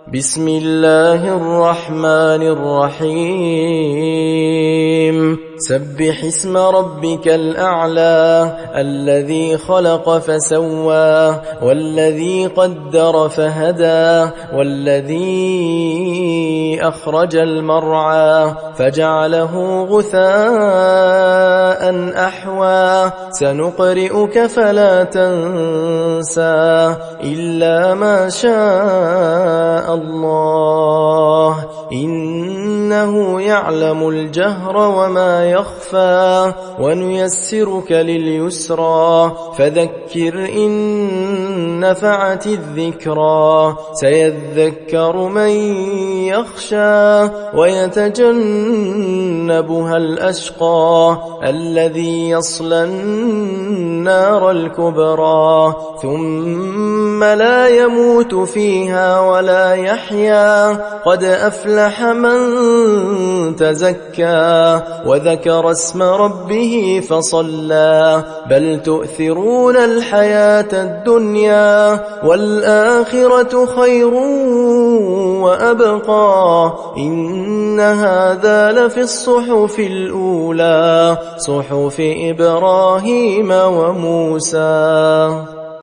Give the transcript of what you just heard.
بسم الله الرحمن الرحيم سبح اسم ربك الأعلى الذي خلق فسوى والذي قدر فهدى والذي أخرج المرعى فجعله غثاء أحوى سنقرئك فلا تنسى إلا ما شاء الله إنه يعلم الجهر وما يخفى ونيسرك لليسرى فذكر إن نفعت الذكرى سيذكر من يخشى ويتجنبها الأشقى الذي يصلى النار الكبرى ثم لا يموت فيها ولا يحيا قد أفلح من تزكى وذكر اسم ربه فصلى بل تؤثرون الحياة الدنيا والآخرة خير وأبقى إن هذا لفي الصحف الأولى صحف إبراهيم وموسى.